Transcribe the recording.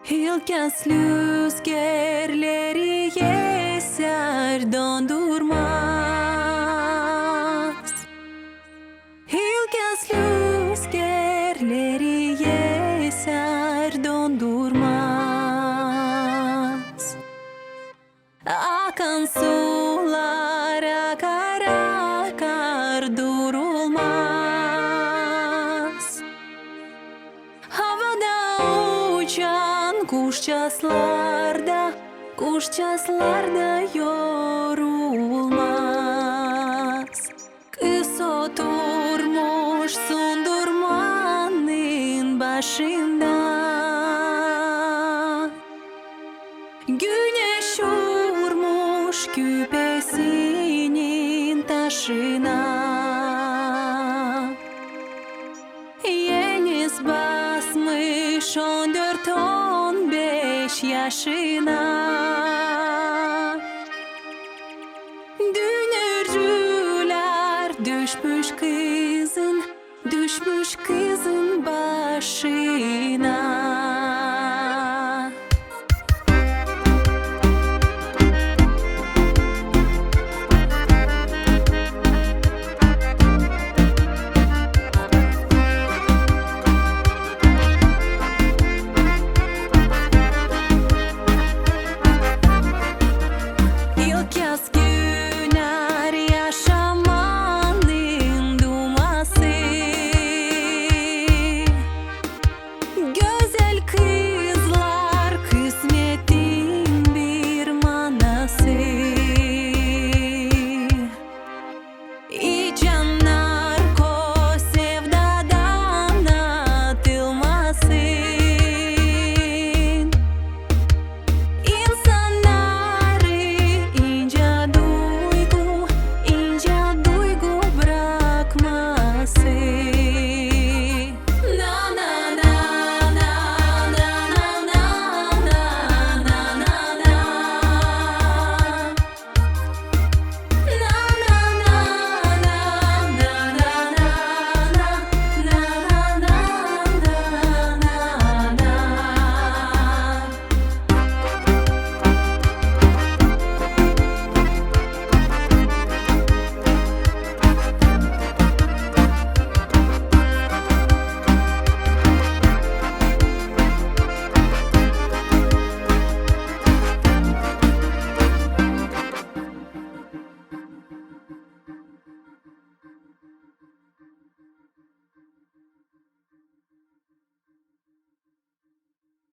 Yılgaz rüzgarları eser dondurmaz. Yılgaz rüzgarları eser dondurmaz. Akan sular akar akar durulmaz. Havada uçan kuşçaslarda yorulmaz. Kız oturmuş sundurmanın başında. Güneş vurmuş küpesinin taşına. Yeniz basmış 14-15 yaşına. Dünürcüler düşmüş kızın başına.